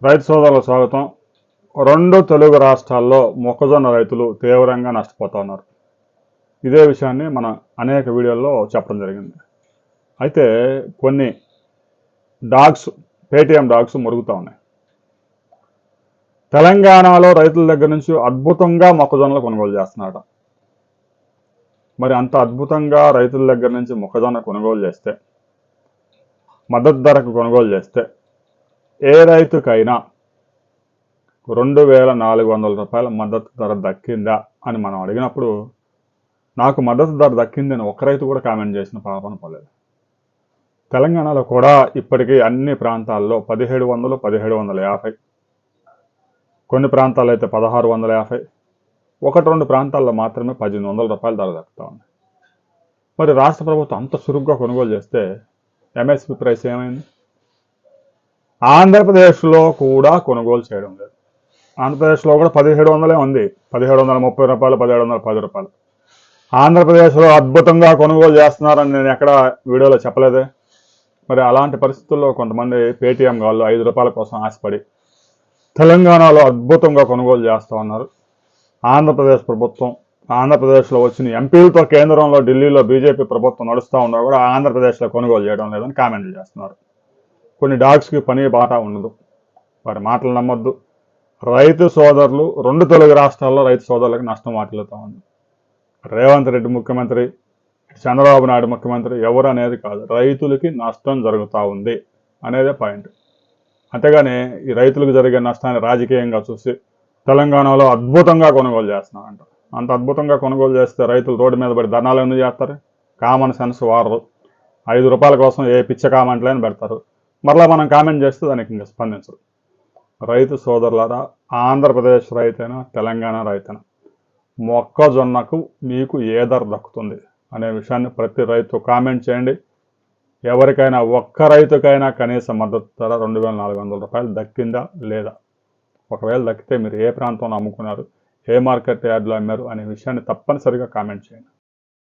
రైతు సోదరులకు స్వాగతం. రెండు తెలుగు రాష్ట్రాల్లో మొక్కజొన్న రైతులు తీవ్రంగా నష్టపోతూ ఉన్నారు. ఇదే విషయాన్ని మనం అనేక వీడియోల్లో చెప్పడం జరిగింది. అయితే కొన్ని పేటీఎం డాగ్స్ మురుగుతూ ఉన్నాయి. తెలంగాణలో రైతుల దగ్గర నుంచి అద్భుతంగా మొక్కజొన్నలు కొనుగోలు చేస్తున్నాడు. మరి అంత అద్భుతంగా రైతుల దగ్గర నుంచి మొక్కజొన్న కొనుగోలు చేస్తే, మద్దతు ధరకు కొనుగోలు చేస్తే ఏ రైతుకైనా 2,400 రూపాయల మద్దతు ధర దక్కిందా అని మనం అడిగినప్పుడు, నాకు మద్దతు ధర దక్కిందని ఒక రైతు కూడా కామెంట్ చేసిన పాపన పోలేదు. తెలంగాణలో కూడా ఇప్పటికీ అన్ని ప్రాంతాల్లో 1,700, 1,750, కొన్ని ప్రాంతాల్లో అయితే 1,650, ఒకటి రెండు ప్రాంతాల్లో మాత్రమే 1,800 రూపాయల ధర దక్కుతూ ఉంది. మరి రాష్ట్ర ప్రభుత్వం అంత చురుగ్గా కొనుగోలు చేస్తే ఎంఎస్పి ప్రైస్ ఏమైంది? ఆంధ్రప్రదేశ్లో కూడా కొనుగోలు చేయడం లేదు. ఆంధ్రప్రదేశ్లో కూడా 1,700 ఉంది, 1,730 రూపాయలు, 1,710 రూపాయలు. ఆంధ్రప్రదేశ్లో అద్భుతంగా కొనుగోలు చేస్తున్నారని నేను ఎక్కడ వీడియోలో చెప్పలేదే. మరి అలాంటి పరిస్థితుల్లో కొంతమంది పేటీఎం వాళ్ళు 5 రూపాయల కోసం ఆశపడి తెలంగాణలో అద్భుతంగా కొనుగోలు చేస్తూ ఉన్నారు. ఆంధ్రప్రదేశ్ ప్రభుత్వం, ఆంధ్రప్రదేశ్లో వచ్చిన ఎంపీలతో కేంద్రంలో ఢిల్లీలో బీజేపీ ప్రభుత్వం నడుస్తూ ఉన్నా కూడా ఆంధ్రప్రదేశ్లో కొనుగోలు చేయడం లేదని కామెంట్లు చేస్తున్నారు. కొన్ని డాగ్స్కి పని బాట ఉండదు, వారి మాటలు నమ్మొద్దు. రైతు సోదరులు, రెండు తెలుగు రాష్ట్రాల్లో రైతు సోదరులకు నష్టం వాటిల్లుతూ ఉంది. రేవంత్ రెడ్డి ముఖ్యమంత్రి, చంద్రబాబు నాయుడు ముఖ్యమంత్రి ఎవరు అనేది కాదు, రైతులకి నష్టం జరుగుతూ ఉంది అనేదే పాయింట్. అంతేగాని ఈ రైతులకు జరిగే నష్టాన్ని రాజకీయంగా చూసి తెలంగాణలో అద్భుతంగా కొనుగోలు చేస్తున్నారంట. అంత అద్భుతంగా కొనుగోలు చేస్తే రైతులు రోడ్డు మీద పడి ధర్నాలు ఎందుకు చేస్తారు? కామన్ సెన్స్ వాడరు. 5 రూపాయల కోసం ఏ పిచ్చ కామెంట్లైనా పెడతారు. మరలా మనం కామెంట్ చేస్తే దానికి ఇంకా స్పందించరు. రైతు సోదరులారా, ఆంధ్రప్రదేశ్ రైతైనా తెలంగాణ రైతైనా మొక్కజొన్నకు మీకు ఏ ధర దక్కుతుంది అనే విషయాన్ని ప్రతి రైతు కామెంట్ చేయండి. ఎవరికైనా ఒక్క రైతుకైనా కనీస మద్దతు ధర 2,400 రూపాయలు దక్కిందా లేదా? ఒకవేళ దక్కితే మీరు ఏ ప్రాంతంలో అమ్ముకున్నారు, ఏ మార్కెట్ యార్డ్లో అమ్మారు అనే విషయాన్ని తప్పనిసరిగా కామెంట్ చేయండి.